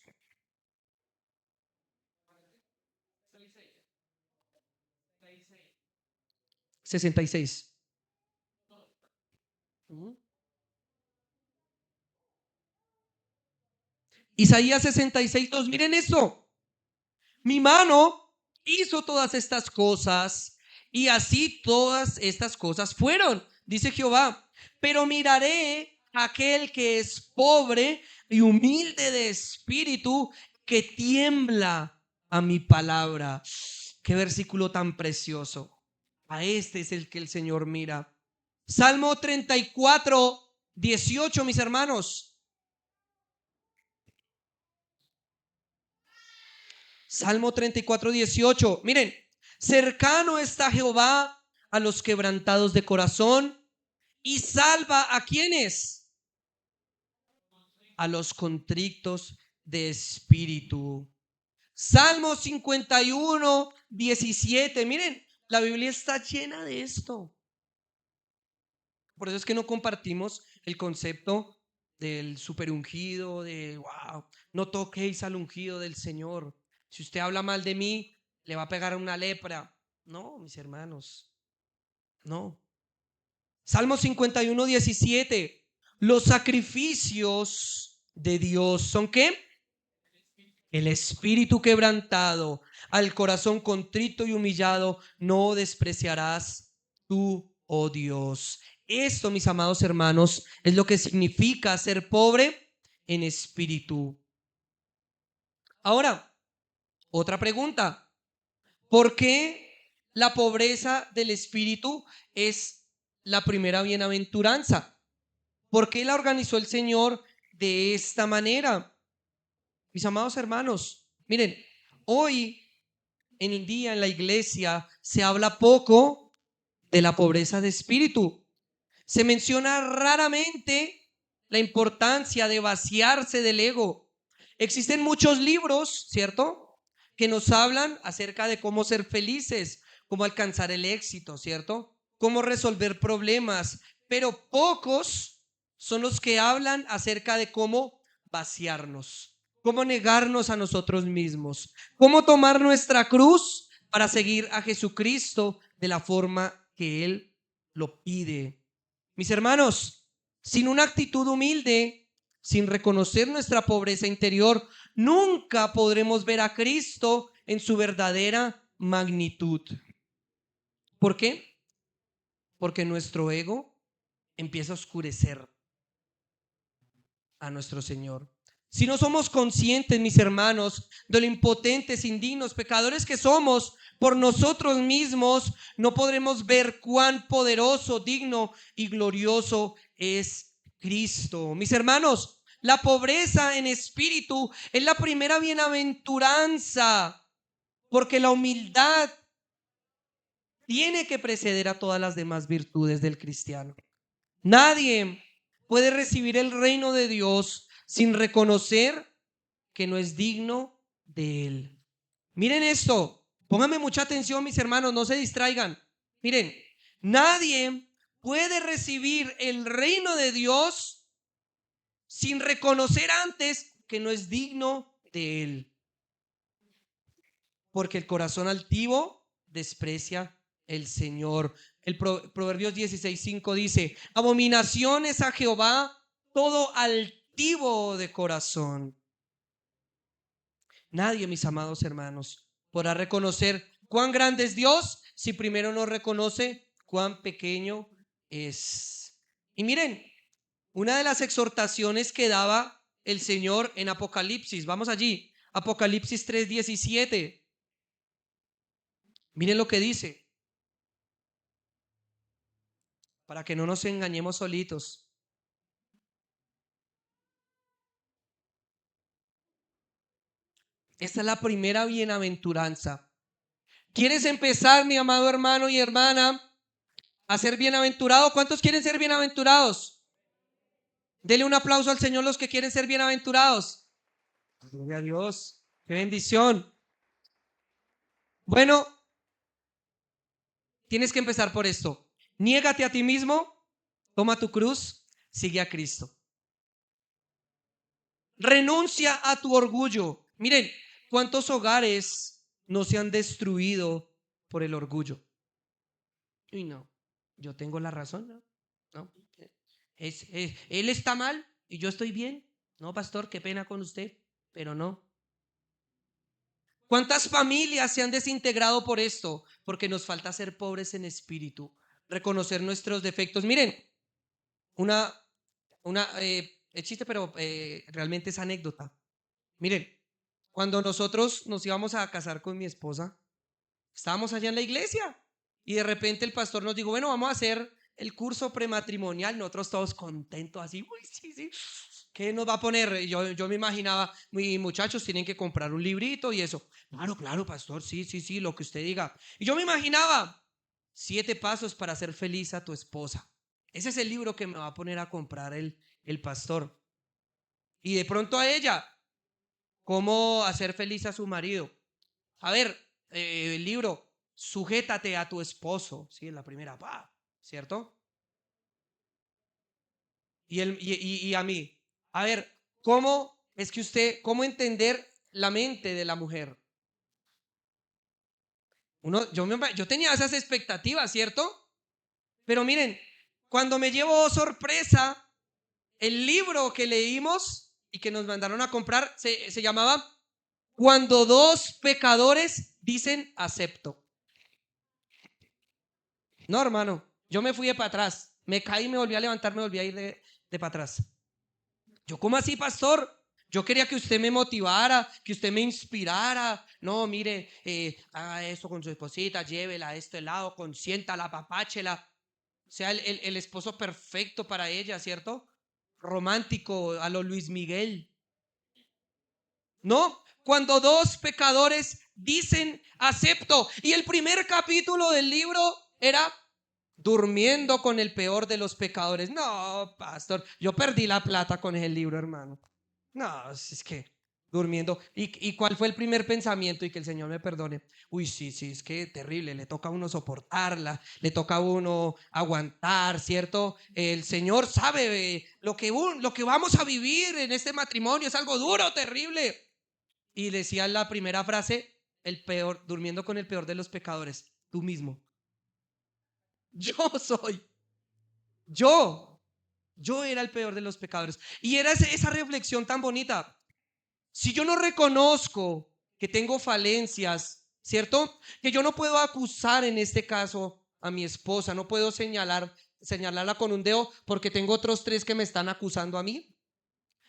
66. Isaías 66:2. Miren esto. Mi mano hizo todas estas cosas y así todas estas cosas fueron, dice Jehová. Pero miraré a aquel que es pobre y humilde de espíritu, que tiembla a mi palabra. Qué versículo tan precioso. A este es el que el Señor mira. Salmo 34:18, mis hermanos. Salmo 34:18. Miren, cercano está Jehová a los quebrantados de corazón y salva a quienes, a los contritos de espíritu. Salmo 51:17. Miren, la Biblia está llena de esto. Por eso es que no compartimos el concepto del superungido, de wow, no toquéis al ungido del Señor. Si usted habla mal de mí, le va a pegar una lepra. No, mis hermanos, no. Salmo 51:17. Los sacrificios de Dios son ¿qué? El espíritu quebrantado, al corazón contrito y humillado, no despreciarás tú, oh Dios. Esto, mis amados hermanos, es lo que significa ser pobre en espíritu. Ahora, otra pregunta. ¿Por qué la pobreza del espíritu es la primera bienaventuranza? ¿Por qué la organizó el Señor de esta manera? Mis amados hermanos, miren, hoy en el día en la iglesia se habla poco de la pobreza de espíritu. Se menciona raramente la importancia de vaciarse del ego. Existen muchos libros, ¿cierto?, que nos hablan acerca de cómo ser felices, cómo alcanzar el éxito, ¿cierto?, cómo resolver problemas, pero pocos son los que hablan acerca de cómo vaciarnos, cómo negarnos a nosotros mismos, cómo tomar nuestra cruz para seguir a Jesucristo de la forma que Él lo pide. Mis hermanos, sin una actitud humilde, sin reconocer nuestra pobreza interior, nunca podremos ver a Cristo en su verdadera magnitud. ¿Por qué? Porque nuestro ego empieza a oscurecer a nuestro Señor. Si no somos conscientes, mis hermanos, de lo impotentes, indignos, pecadores que somos por nosotros mismos, no podremos ver cuán poderoso, digno y glorioso es Cristo. Mis hermanos, la pobreza en espíritu es la primera bienaventuranza, porque la humildad tiene que preceder a todas las demás virtudes del cristiano. Nadie puede recibir el reino de Dios sin reconocer que no es digno de él. Miren esto, pónganme mucha atención, mis hermanos, no se distraigan. Miren, nadie puede recibir el reino de Dios sin reconocer antes que no es digno de él. Porque el corazón altivo desprecia el Señor. El Proverbios 16:5 dice: abominación es a Jehová todo altivo de corazón. Nadie, mis amados hermanos, podrá reconocer cuán grande es Dios si primero no reconoce cuán pequeño es. Y miren, una de las exhortaciones que daba el Señor en Apocalipsis, vamos allí, Apocalipsis 3:17. Miren lo que dice, para que no nos engañemos solitos. Esta es la primera bienaventuranza. ¿Quieres empezar, mi amado hermano y hermana, a ser bienaventurado? ¿Cuántos quieren ser bienaventurados? Dele un aplauso al Señor los que quieren ser bienaventurados. Gloria a Dios. Qué bendición. Bueno, tienes que empezar por esto. Niégate a ti mismo, toma tu cruz, sigue a Cristo. Renuncia a tu orgullo. Miren, ¿cuántos hogares no se han destruido por el orgullo? Y no, yo tengo la razón, ¿no? ¿No? Él está mal y yo estoy bien. No, pastor, qué pena con usted, pero no. ¿Cuántas familias se han desintegrado por esto? Porque nos falta ser pobres en espíritu, reconocer nuestros defectos. Miren, una, es chiste, pero realmente es anécdota. Miren, cuando nosotros nos íbamos a casar con mi esposa, estábamos allá en la iglesia y de repente el pastor nos dijo: bueno, vamos a hacer el curso prematrimonial. Nosotros todos contentos así, uy, sí, sí, ¿qué nos va a poner? Yo me imaginaba, mis muchachos tienen que comprar un librito y eso. Claro, claro, pastor, sí, sí, sí, lo que usted diga. Y yo me imaginaba 7 pasos para hacer feliz a tu esposa. Ese es el libro que me va a poner a comprar el pastor. Y de pronto a ella, cómo hacer feliz a su marido. A ver, el libro, sujétate a tu esposo, ¿sí? En la primera, ¿cierto? Y a mí, a ver, ¿cómo es que cómo entender la mente de la mujer? Yo tenía esas expectativas, ¿cierto? Pero miren, cuando me llevo sorpresa, el libro que leímos y que nos mandaron a comprar se llamaba Cuando dos pecadores dicen acepto. No, hermano, yo me fui de para atrás. Me caí, me volví a levantar, me volví a ir de para atrás. Yo, ¿cómo así, pastor? Yo quería que usted me motivara, que usted me inspirara. No, mire, haga esto con su esposita, llévela a este lado, consiéntala, apapáchela. Sea el esposo perfecto para ella, ¿cierto? Romántico, a lo Luis Miguel. No, cuando dos pecadores dicen acepto. Y el primer capítulo del libro era durmiendo con el peor de los pecadores. No, pastor, yo perdí la plata con ese libro, hermano. No, es que durmiendo. ¿Y cuál fue el primer pensamiento? Y que el Señor me perdone. Uy, sí, sí, es que terrible. Le toca a uno soportarla, le toca a uno aguantar, ¿cierto? El Señor sabe lo que vamos a vivir en este matrimonio. Es algo duro, terrible. Y decía la primera frase, el peor, durmiendo con el peor de los pecadores, tú mismo. Yo soy, yo, yo era el peor de los pecadores. Y era esa reflexión tan bonita. Si yo no reconozco que tengo falencias, ¿cierto? Que yo no puedo acusar en este caso a mi esposa, no puedo señalarla con un dedo porque tengo otros tres que me están acusando a mí.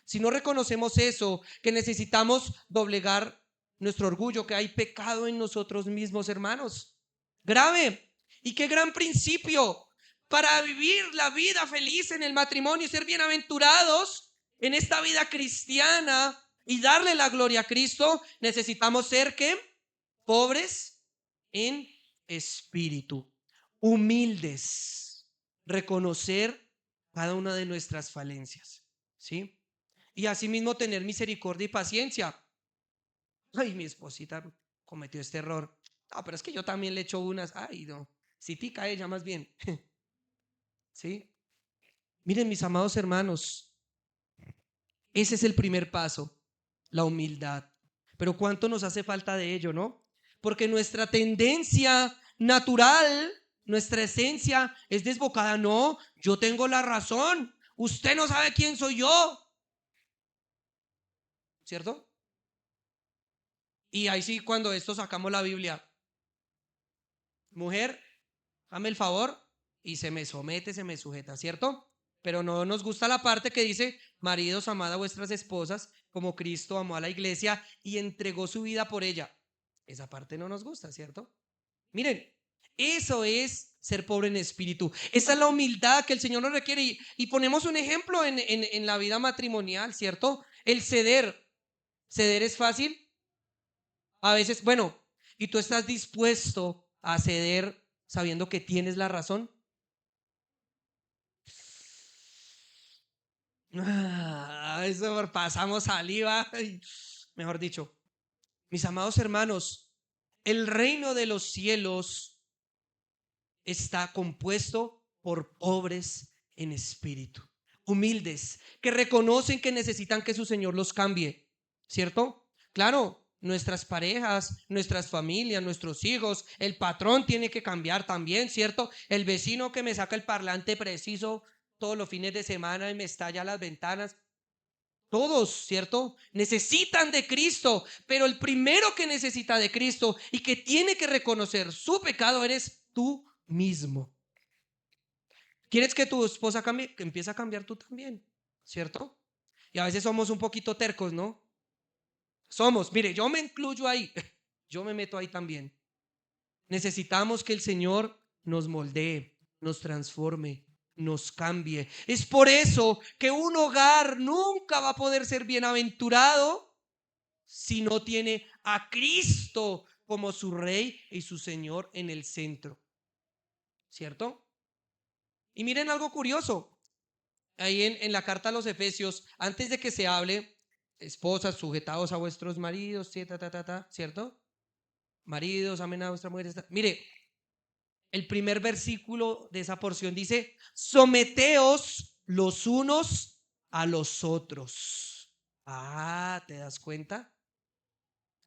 Si no reconocemos eso, que necesitamos doblegar nuestro orgullo, que hay pecado en nosotros mismos, hermanos. Grave. Y qué gran principio para vivir la vida feliz en el matrimonio y ser bienaventurados en esta vida cristiana y darle la gloria a Cristo. Necesitamos ser ¿qué? Pobres en espíritu, humildes, reconocer cada una de nuestras falencias, ¿sí? Y asimismo tener misericordia y paciencia. Ay, mi esposita cometió este error. No, pero es que yo también le echo unas. Ay, no. Si tica ella más bien. ¿Sí? Miren, mis amados hermanos, ese es el primer paso, la humildad. Pero ¿cuánto nos hace falta de ello, no? Porque nuestra tendencia natural, nuestra esencia es desbocada. No, yo tengo la razón. Usted no sabe quién soy yo. ¿Cierto? Y ahí sí, cuando esto sacamos la Biblia, mujer, dame el favor y se me somete, se me sujeta, ¿cierto? Pero no nos gusta la parte que dice, maridos, amad a vuestras esposas como Cristo amó a la iglesia y entregó su vida por ella. Esa parte no nos gusta, ¿cierto? Miren, eso es ser pobre en espíritu. Esa es la humildad que el Señor nos requiere. Y ponemos un ejemplo en la vida matrimonial, ¿cierto? El ceder. ¿Ceder es fácil? A veces, bueno, ¿y tú estás dispuesto a ceder sabiendo que tienes la razón? Eso pasamos saliva. Ay, mejor dicho, mis amados hermanos, el reino de los cielos está compuesto por pobres en espíritu, humildes, que reconocen que necesitan que su Señor los cambie, ¿cierto? Claro, nuestras parejas, nuestras familias, nuestros hijos, el patrón tiene que cambiar también, ¿cierto? El vecino que me saca el parlante preciso todos los fines de semana y me estalla las ventanas. Todos, ¿cierto? Necesitan de Cristo, pero el primero que necesita de Cristo y que tiene que reconocer su pecado eres tú mismo. ¿Quieres que tu esposa cambie? Que empiece a cambiar tú también, ¿cierto? Y a veces somos un poquito tercos, ¿no? Somos, mire, yo me incluyo ahí, yo me meto ahí también. Necesitamos que el Señor nos moldee, nos transforme, nos cambie. Es por eso que un hogar nunca va a poder ser bienaventurado si no tiene a Cristo como su Rey y su Señor en el centro, ¿cierto? Y miren algo curioso, ahí en la carta a los Efesios, antes de que se hable, esposas, sujetados a vuestros maridos, ¿cierto? Maridos, amen a vuestra mujer. Mire, el primer versículo de esa porción dice, someteos los unos a los otros. Ah, ¿te das cuenta?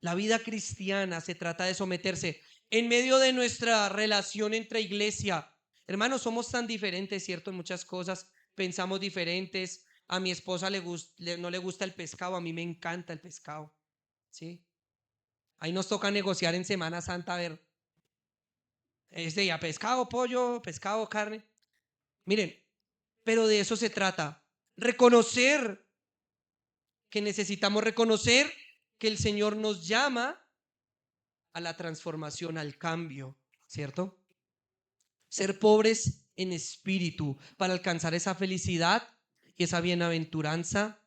La vida cristiana se trata de someterse en medio de nuestra relación entre iglesia. Hermanos, somos tan diferentes, ¿cierto? En muchas cosas pensamos diferentes. A mi esposa no le gusta el pescado, a mí me encanta el pescado, ¿sí? Ahí nos toca negociar en Semana Santa, a ver, este día pescado, pollo, pescado, carne. Miren, pero de eso se trata. Reconocer que necesitamos reconocer que el Señor nos llama a la transformación, al cambio, ¿cierto? Ser pobres en espíritu para alcanzar esa felicidad y esa bienaventuranza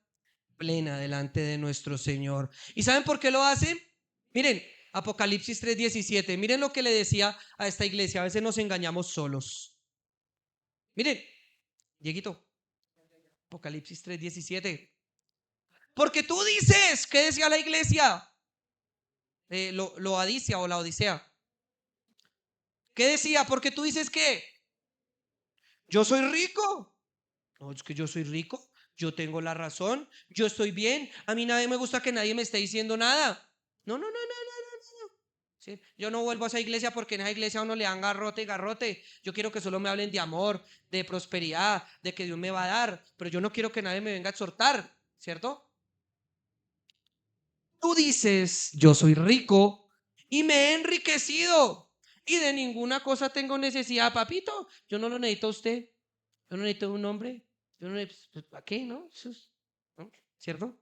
plena delante de nuestro Señor. ¿Y saben por qué lo hace? Miren, Apocalipsis 3:17. Miren lo que le decía a esta iglesia. A veces nos engañamos solos. Miren, Dieguito, Apocalipsis 3:17. Porque tú dices, ¿qué decía la iglesia? Lo Odisea o la Odisea. ¿Qué decía? Porque tú dices que yo soy rico. No, es que yo soy rico. Yo tengo la razón. Yo estoy bien. A mí nadie me gusta que nadie me esté diciendo nada. No, no, no, no, no, no, no. ¿Sí? Yo no vuelvo a esa iglesia porque en esa iglesia a uno le dan garrote y garrote. Yo quiero que solo me hablen de amor, de prosperidad, de que Dios me va a dar. Pero yo no quiero que nadie me venga a exhortar, ¿cierto? Tú dices, yo soy rico y me he enriquecido y de ninguna cosa tengo necesidad, papito. Yo no lo necesito a usted. Yo no necesito un hombre. Yo no necesito, ¿para qué, no? ¿No? ¿Cierto?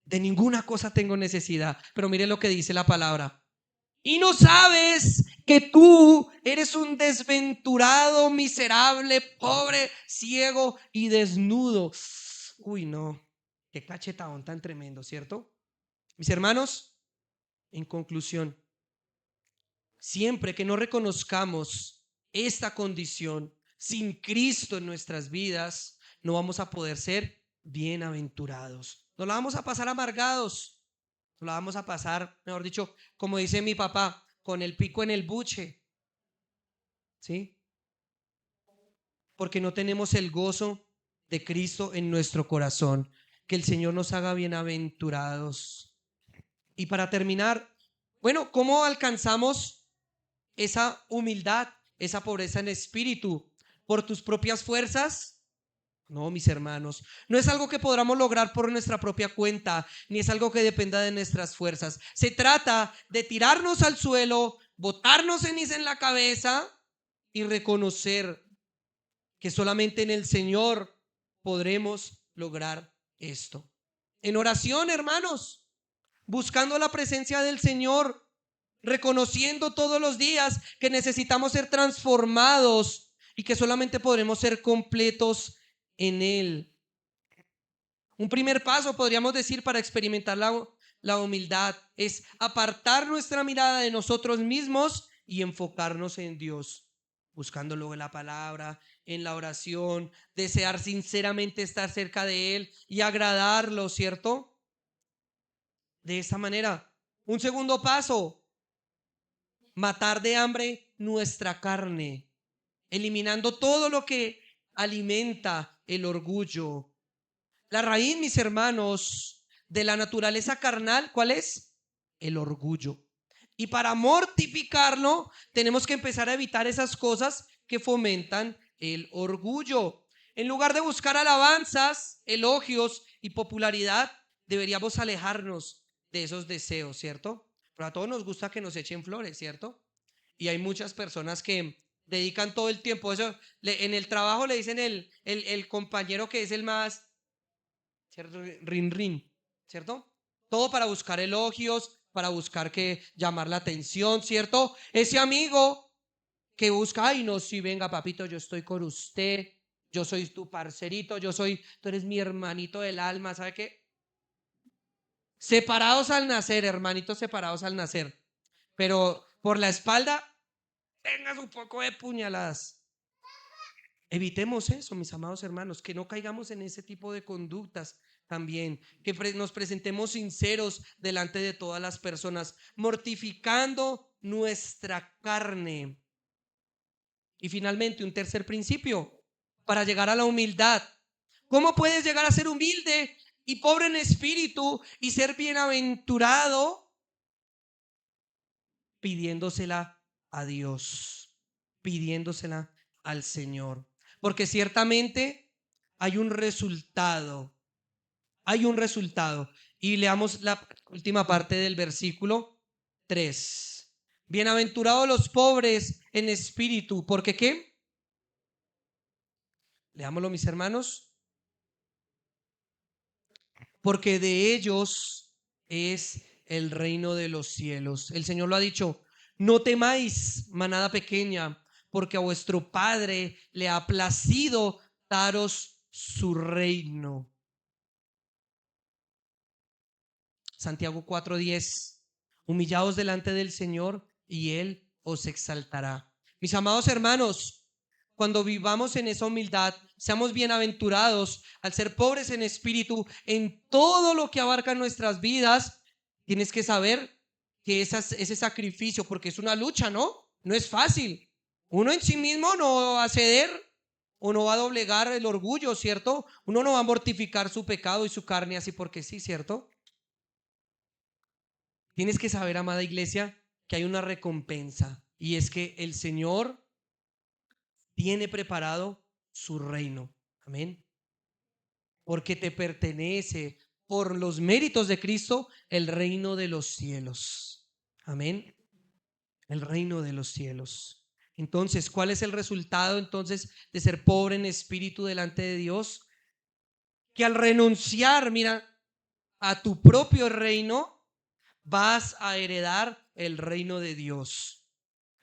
De ninguna cosa tengo necesidad. Pero mire lo que dice la palabra. Y no sabes que tú eres un desventurado, miserable, pobre, ciego y desnudo. Uy, no. Qué cachetadón tan tremendo, ¿cierto? Mis hermanos, en conclusión, siempre que no reconozcamos esta condición sin Cristo en nuestras vidas, no vamos a poder ser bienaventurados. Nos la vamos a pasar amargados, nos la vamos a pasar, mejor dicho, como dice mi papá, con el pico en el buche, ¿sí? Porque no tenemos el gozo de Cristo en nuestro corazón. Que el Señor nos haga bienaventurados. Y para terminar, bueno, ¿cómo alcanzamos esa humildad, esa pobreza en espíritu? ¿Por tus propias fuerzas? No, mis hermanos, no es algo que podamos lograr por nuestra propia cuenta, ni es algo que dependa de nuestras fuerzas. Se trata de tirarnos al suelo, botarnos ceniza en la cabeza y reconocer que solamente en el Señor podremos lograr esto. En oración, hermanos, buscando la presencia del Señor, reconociendo todos los días que necesitamos ser transformados y que solamente podremos ser completos en Él. Un primer paso, podríamos decir, para experimentar la humildad es apartar nuestra mirada de nosotros mismos y enfocarnos en Dios, buscando luego en la palabra, en la oración, desear sinceramente estar cerca de Él y agradarlo, ¿cierto? De esa manera. Un segundo paso, matar de hambre nuestra carne, eliminando todo lo que alimenta el orgullo. La raíz, mis hermanos, de la naturaleza carnal, ¿cuál es? El orgullo. Y para mortificarlo, tenemos que empezar a evitar esas cosas que fomentan el orgullo. En lugar de buscar alabanzas, elogios y popularidad, deberíamos alejarnos de esos deseos, ¿cierto? Pero a todos nos gusta que nos echen flores, ¿cierto? Y hay muchas personas que dedican todo el tiempo, eso, en el trabajo le dicen el compañero que es el más, ¿cierto? Rin, rin, ¿cierto? Todo para buscar elogios, para buscar que llamar la atención, ¿cierto? Ese amigo que busca, ay, no, sí, venga, papito, yo estoy con usted, yo soy tu parcerito, tú eres mi hermanito del alma, ¿sabe qué? Separados al nacer, hermanitos separados al nacer, pero por la espalda, tengas un poco de puñaladas. Evitemos eso, mis amados hermanos, que no caigamos en ese tipo de conductas también, que nos presentemos sinceros delante de todas las personas, mortificando nuestra carne. Y finalmente, un tercer principio para llegar a la humildad. ¿Cómo puedes llegar a ser humilde y pobre en espíritu y ser bienaventurado? Pidiéndosela a Dios, pidiéndosela al Señor. Porque ciertamente hay un resultado, hay un resultado. Y leamos la última parte del versículo 3. Bienaventurados los pobres en espíritu, ¿porque qué? Leámoslo, mis hermanos. Porque de ellos es el reino de los cielos. El Señor lo ha dicho: no temáis, manada pequeña, porque a vuestro Padre le ha placido daros su reino. Santiago 4:10. Humillaos delante del Señor y Él os exaltará. Mis amados hermanos, cuando vivamos en esa humildad, seamos bienaventurados al ser pobres en espíritu en todo lo que abarca nuestras vidas. Tienes que saber que ese sacrificio, porque es una lucha, ¿no? No es fácil. Uno en sí mismo no va a ceder o no va a doblegar el orgullo, ¿cierto? Uno no va a mortificar su pecado y su carne así porque sí, ¿cierto? Tienes que saber, amada iglesia, que hay una recompensa, y es que el Señor tiene preparado su reino. Amén. Porque te pertenece, por los méritos de Cristo, el reino de los cielos. Amén. El reino de los cielos. Entonces, ¿cuál es el resultado entonces de ser pobre en espíritu delante de Dios? Que al renunciar, mira, a tu propio reino, vas a heredar el reino de Dios.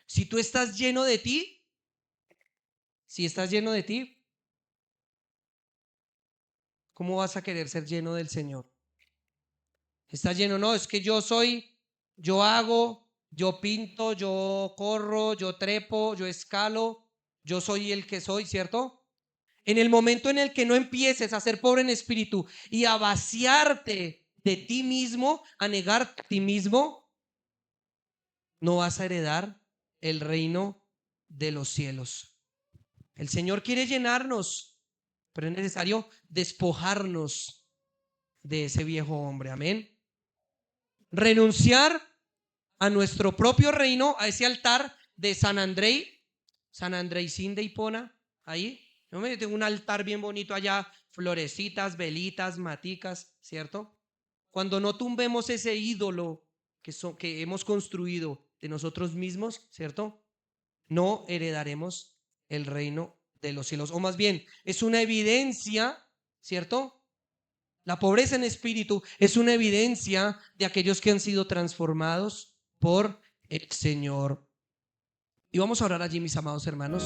Si tú estás lleno de ti, si estás lleno de ti, ¿cómo vas a querer ser lleno del Señor? Estás lleno, no, es que yo soy, yo hago, yo pinto, yo corro, yo trepo, yo escalo, yo soy el que soy, ¿cierto? En el momento en el que no empieces a ser pobre en espíritu y a vaciarte de ti mismo, a negarte a ti mismo, no vas a heredar el reino de los cielos. El Señor quiere llenarnos, pero es necesario despojarnos de ese viejo hombre. Amén. Renunciar a nuestro propio reino, a ese altar de San Andreisín de Hipona, ahí. Yo tengo un altar bien bonito allá, florecitas, velitas, maticas, ¿cierto? Cuando no tumbemos ese ídolo que hemos construido de nosotros mismos, ¿cierto? No heredaremos el reino de los cielos. O más bien, es una evidencia, ¿cierto? La pobreza en espíritu es una evidencia de aquellos que han sido transformados por el Señor. Y vamos a orar allí, mis amados hermanos.